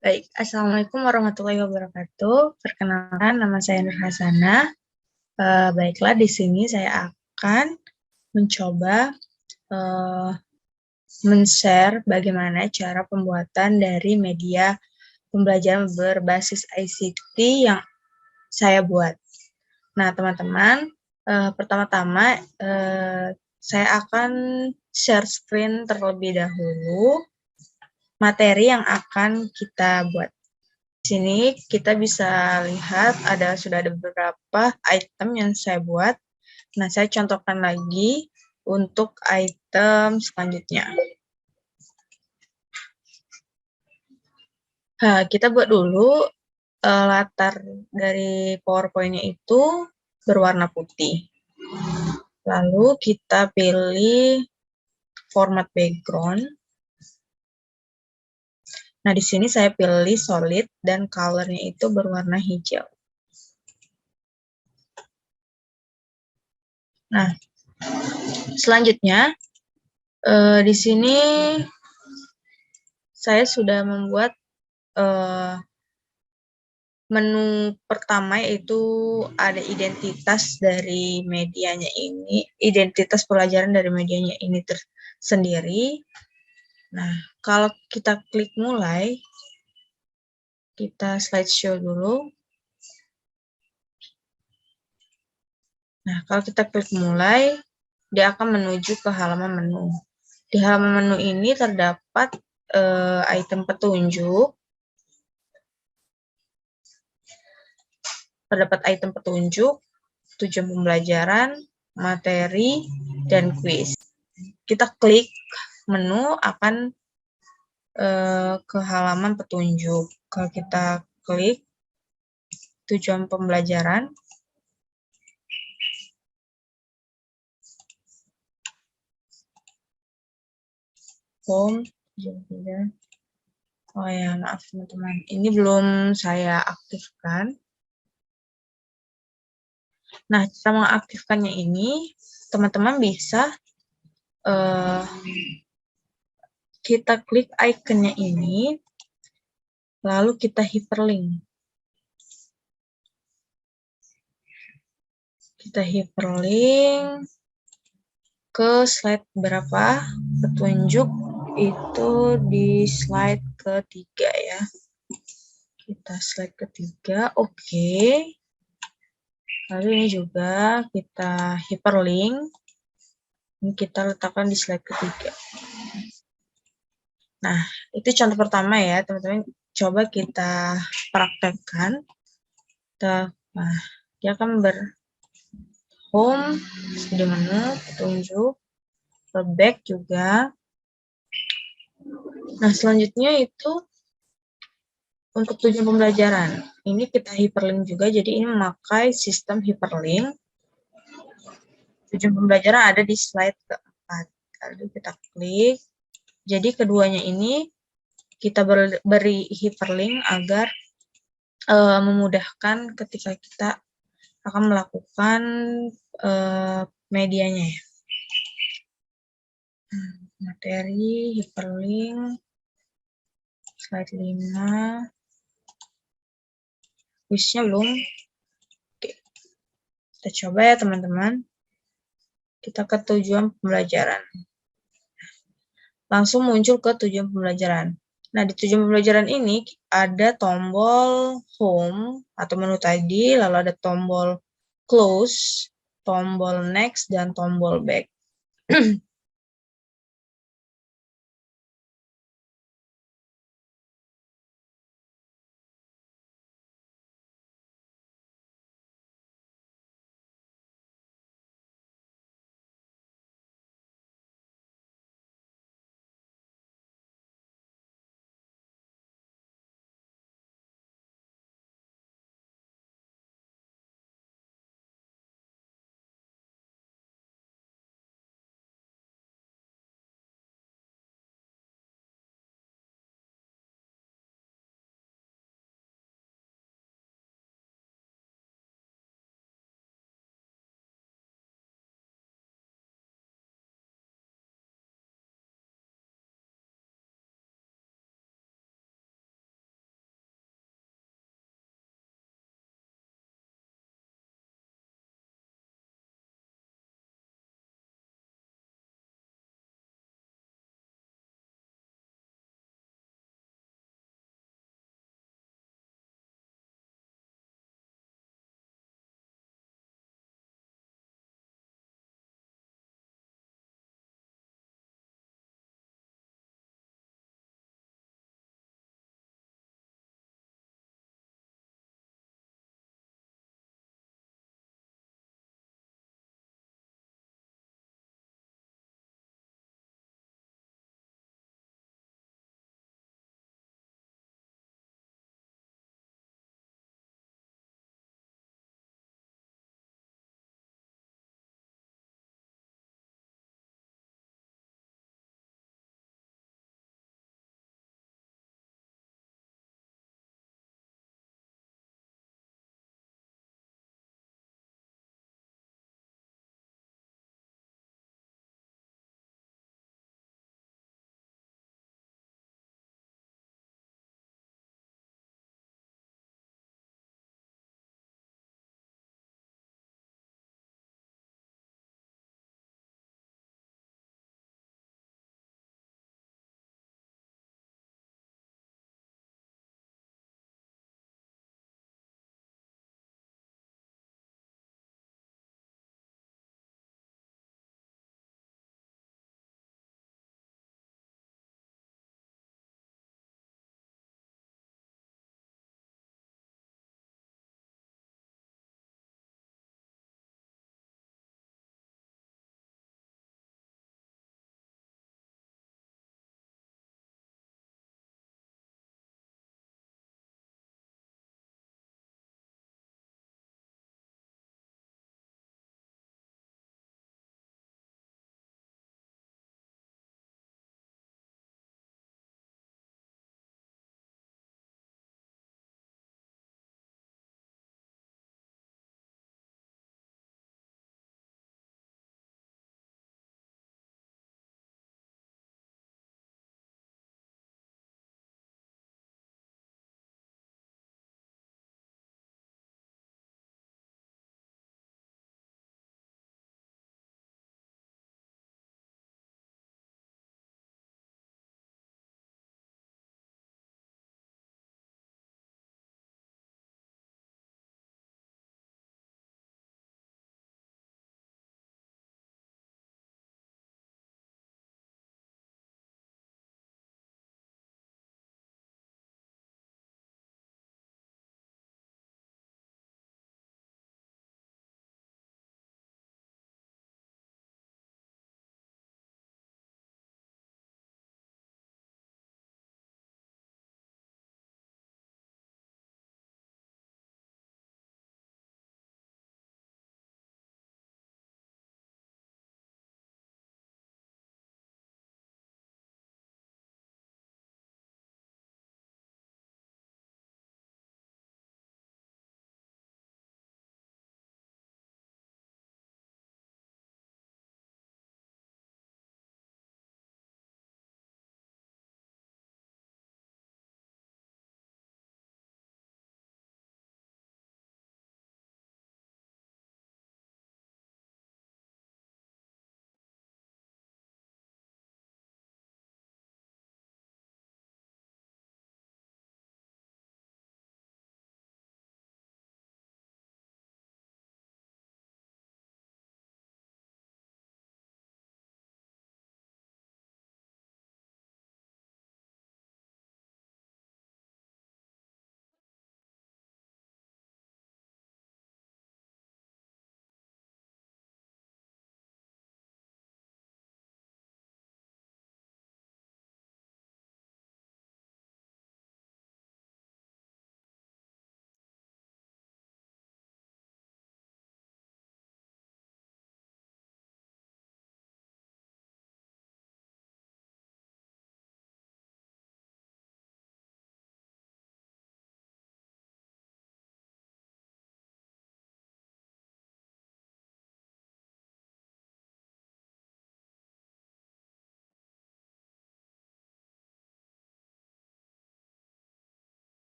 Baik, Assalamualaikum warahmatullahi wabarakatuh. Perkenalkan, nama saya Nur Hasanah. Baiklah, di sini saya akan mencoba eh, men-share bagaimana cara pembuatan dari media pembelajaran berbasis ICT yang saya buat. Nah, teman-teman, pertama-tama saya akan share screen terlebih dahulu materi yang akan kita buat. Di sini kita bisa lihat sudah ada beberapa item yang saya buat. Nah, saya contohkan lagi untuk item selanjutnya. Nah, kita buat dulu latar dari PowerPoint-nya itu berwarna putih. Lalu kita pilih format background. Nah, di sini saya pilih solid dan color-nya itu berwarna hijau. Nah, selanjutnya di sini saya sudah membuat menu pertama, yaitu ada identitas dari medianya ini, identitas pelajaran dari medianya ini tersendiri. Nah, kalau kita klik mulai, kita slideshow dulu. Nah, kalau kita klik mulai, dia akan menuju ke halaman menu. Di halaman menu ini terdapat item petunjuk, tujuan pembelajaran, materi, dan quiz. Kita klik menu akan ke halaman petunjuk. Kalau kita klik tujuan pembelajaran, home, oh ya maaf teman-teman, ini belum saya aktifkan. Nah, cara mengaktifkannya ini, teman-teman bisa kita klik ikonnya ini, lalu kita hyperlink. Kita hyperlink ke slide berapa, petunjuk itu di slide ketiga ya. Kita slide ketiga, oke. Lalu ini juga kita hyperlink. Ini kita letakkan di slide ketiga. Nah, itu contoh pertama ya, teman-teman. Coba kita praktekkan. Nah, dia akan home, di menu, petunjuk, back juga. Nah, selanjutnya itu untuk tujuan pembelajaran. Ini kita hyperlink juga, jadi ini memakai sistem hyperlink. Tujuan pembelajaran ada di slide keempat. Lalu kita klik. Jadi keduanya ini kita beri hyperlink agar memudahkan ketika kita akan melakukan medianya ya. Materi, hyperlink, slide 5. Quiznya belum. Oke. Kita coba ya teman-teman. Kita ke tujuan pembelajaran. Langsung muncul ke tujuan pembelajaran. Nah, di tujuan pembelajaran ini ada tombol home atau menu tadi, lalu ada tombol close, tombol next, dan tombol back.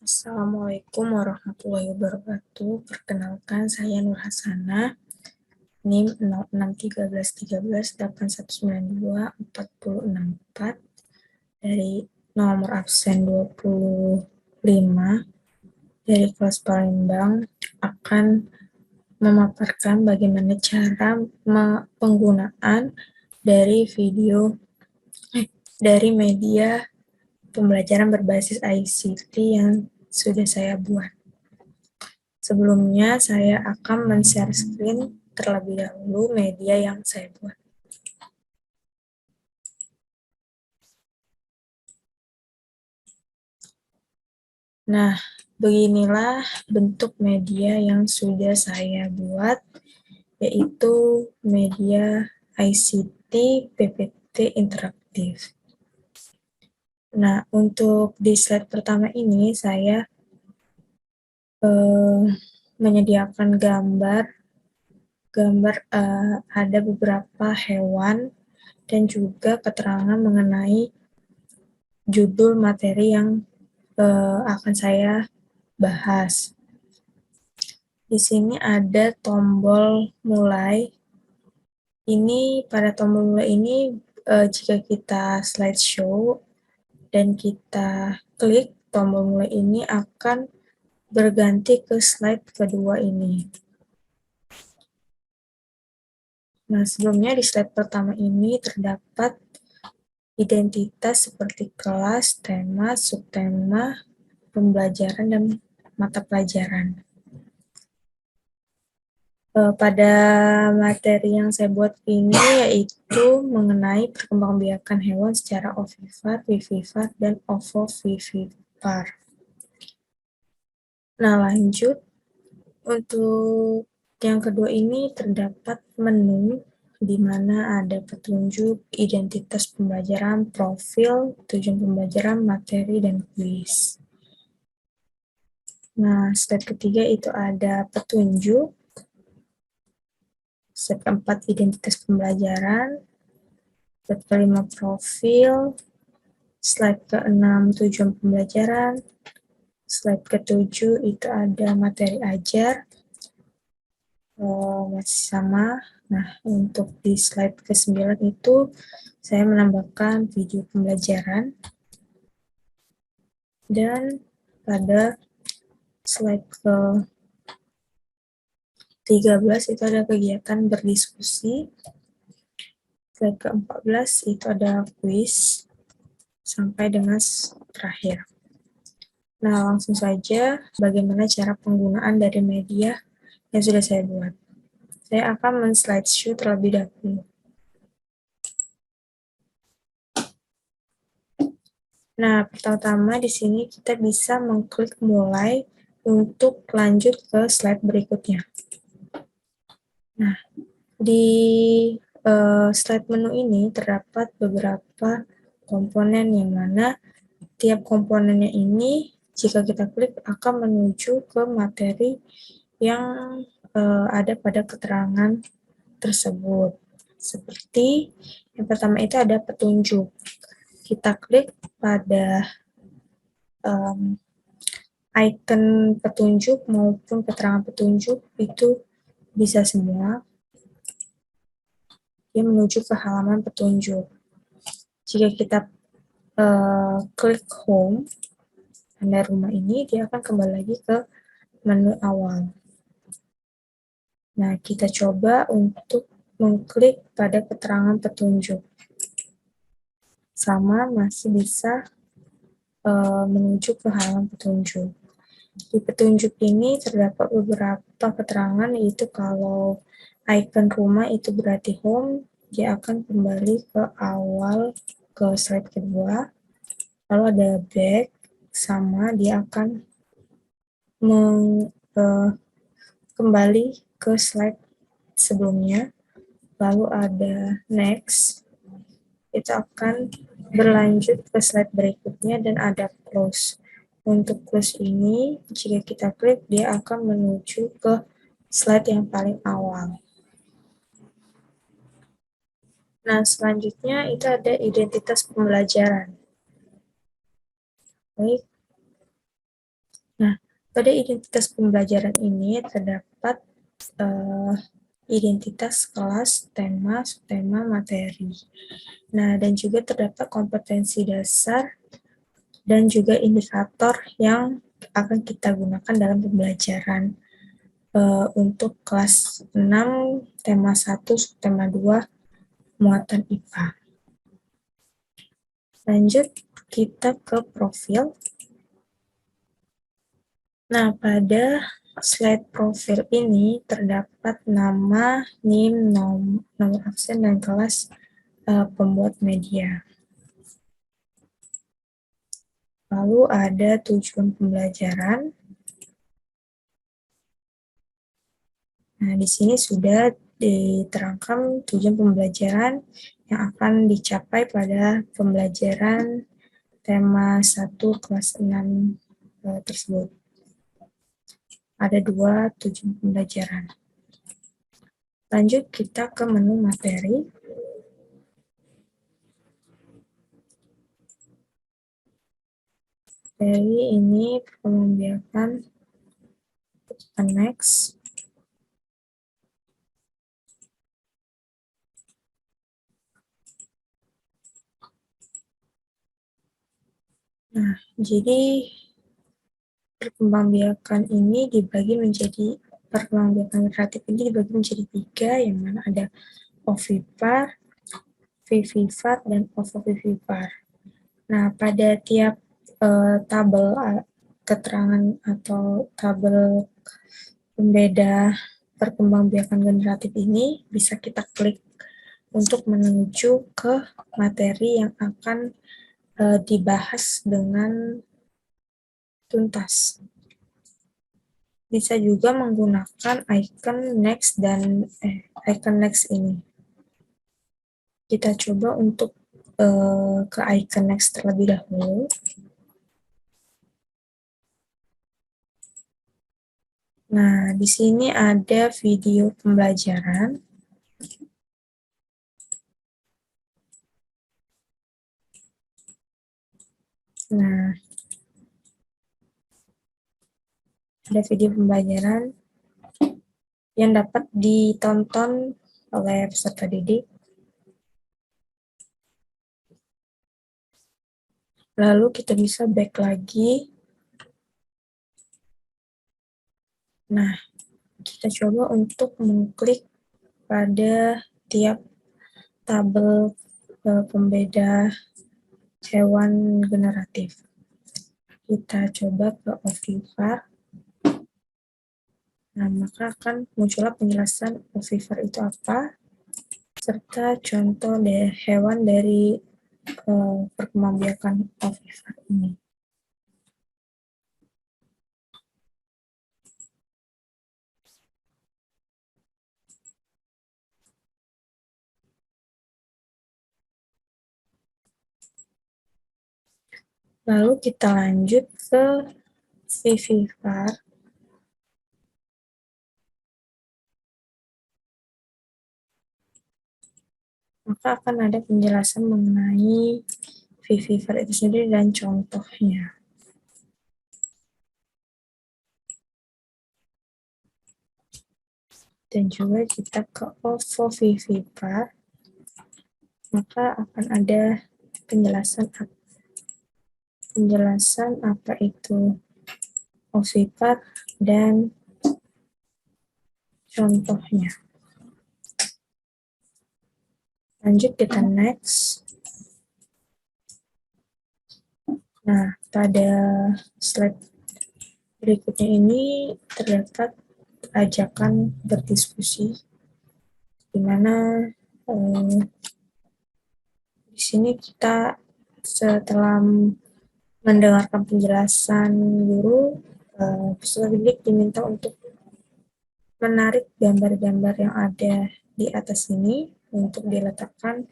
Assalamualaikum warahmatullahi wabarakatuh. Perkenalkan, saya Nur Hasanah, NIM 06131181924064 dari nomor absen 25 dari kelas Palembang, akan memaparkan bagaimana cara penggunaan dari media pembelajaran berbasis ICT yang sudah saya buat. Sebelumnya, saya akan men-share screen terlebih dahulu media yang saya buat. Nah, beginilah bentuk media yang sudah saya buat, yaitu media ICT PPT interaktif. Nah, untuk di slide pertama ini, saya menyediakan gambar ada beberapa hewan dan juga keterangan mengenai judul materi yang akan saya bahas. Di sini ada tombol mulai. Ini pada tombol mulai ini jika kita slideshow dan kita klik tombol mulai ini akan berganti ke slide kedua ini. Nah, sebelumnya di slide pertama ini terdapat identitas seperti kelas, tema, subtema, pembelajaran, dan mata pelajaran. Pada materi yang saya buat ini yaitu mengenai perkembangbiakan hewan secara ovipar, vivipar, dan ovovivipar. Nah, lanjut. Untuk yang kedua ini terdapat menu di mana ada petunjuk, identitas pembelajaran, profil, tujuan pembelajaran, materi, dan kuis. Nah, step ketiga itu ada petunjuk. Step keempat, identitas pembelajaran. Step kelima, profil. Slide ke-6, tujuan pembelajaran. Slide ke-7 itu ada materi ajar. Masih sama. Nah, untuk di slide ke-9 itu saya menambahkan video pembelajaran. Dan pada slide ke-13 itu ada kegiatan berdiskusi. Slide ke-14 itu ada kuis. Sampai dengan terakhir. Nah, langsung saja bagaimana cara penggunaan dari media yang sudah saya buat. Saya akan men-slideshow terlebih dahulu. Nah, pertama-tama di sini kita bisa mengklik mulai untuk lanjut ke slide berikutnya. Nah, di slide menu ini terdapat beberapa komponen yang mana tiap komponennya ini jika kita klik akan menuju ke materi yang ada pada keterangan tersebut. Seperti yang pertama itu ada petunjuk. Kita klik pada icon petunjuk maupun keterangan petunjuk itu bisa semua. Dia menuju ke halaman petunjuk. Jika kita klik home, tanda rumah ini, dia akan kembali lagi ke menu awal. Nah, kita coba untuk mengklik pada keterangan petunjuk. Sama, masih bisa menuju ke halaman petunjuk. Di petunjuk ini terdapat beberapa keterangan, yaitu kalau icon rumah itu berarti home, dia akan kembali ke awal, ke slide kedua. Lalu ada back, sama dia akan kembali ke slide sebelumnya. Lalu ada next, itu akan berlanjut ke slide berikutnya, dan ada close. Untuk close ini, jika kita klik, dia akan menuju ke slide yang paling awal. Nah, selanjutnya itu ada identitas pembelajaran. Baik. Pada identitas pembelajaran ini terdapat identitas kelas, tema, subtema, materi. Nah, dan juga terdapat kompetensi dasar dan juga indikator yang akan kita gunakan dalam pembelajaran untuk kelas 6, tema 1, subtema 2, muatan IPA. Lanjut, kita ke profil. Nah, pada slide profil ini terdapat nama, NIM, nomor absen, dan kelas pembuat media. Lalu ada tujuan pembelajaran. Nah, di sini sudah diterangkan tujuan pembelajaran yang akan dicapai pada pembelajaran tema 1 kelas 6 tersebut. Ada 2 tujuan pembelajaran. Lanjut kita ke menu materi. Materi ini membiarkan next. Nah, jadi perkembangbiakan ini dibagi menjadi perkembangbiakan kreatif ini dibagi menjadi 3, yang mana ada ovipar, vivipar, dan ovovivipar. Nah, pada tiap tabel keterangan atau tabel pembeda perkembangbiakan generatif ini bisa kita klik untuk menuju ke materi yang akan dibahas dengan tuntas. Bisa juga menggunakan icon next dan icon next ini. Kita coba untuk ke icon next terlebih dahulu. Nah, di sini ada video pembelajaran. Nah, ada video pembelajaran yang dapat ditonton oleh peserta didik. Lalu kita bisa back lagi. Nah, kita coba untuk mengklik pada tiap tabel pembeda hewan generatif. Kita coba ke ovipar. Nah, maka akan muncullah penjelasan ovipar itu apa, serta contoh hewan dari perkembangbiakan ovipar ini. Lalu kita lanjut ke vivipar. Maka akan ada penjelasan mengenai vivipar itu sendiri dan contohnya. Dan juga kita ke ovovivipar, maka akan ada penjelasan apa itu ovipar dan contohnya. Lanjut kita next. Nah, pada slide berikutnya ini terdapat ajakan berdiskusi, di mana di sini kita setelah mendengarkan penjelasan guru, peserta didik diminta untuk menarik gambar-gambar yang ada di atas ini untuk diletakkan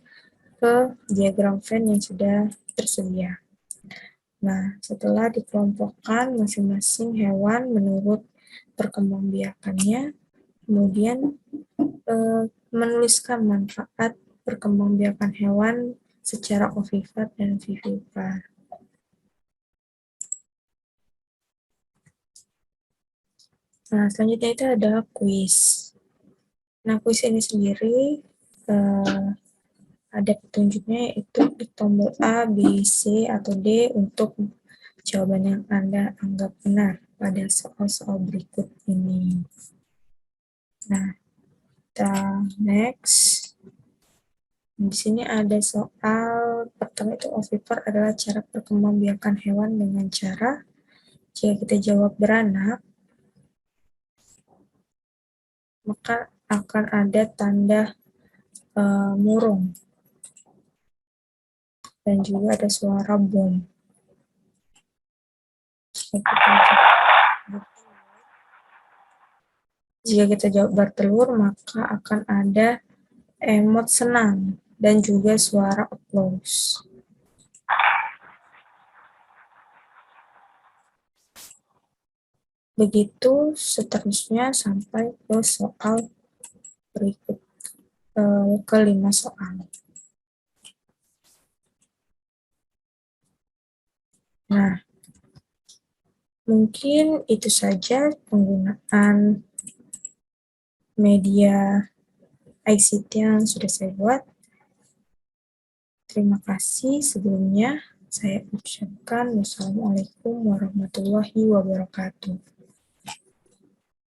ke diagram Venn yang sudah tersedia. Nah, setelah dikelompokkan masing-masing hewan menurut perkembangbiakannya, kemudian menuliskan manfaat perkembangbiakan hewan secara ovipar dan vivipar. Nah, selanjutnya itu ada kuis. Nah, kuis ini sendiri ada petunjuknya, yaitu klik tombol A, B, C, atau D untuk jawaban yang Anda anggap benar pada soal-soal berikut ini. Nah, kita next. Di sini ada soal pertama, itu oviviper adalah cara perkembangbiakan hewan dengan cara, jika kita jawab beranak, maka akan ada tanda murung dan juga ada suara bom. Jika kita jawab bertelur, maka akan ada emot senang dan juga suara applause. Begitu seterusnya sampai ke soal berikut, kelima soal. Nah, mungkin itu saja penggunaan media ICT yang sudah saya buat. Terima kasih sebelumnya. Saya ucapkan wassalamualaikum warahmatullahi wabarakatuh.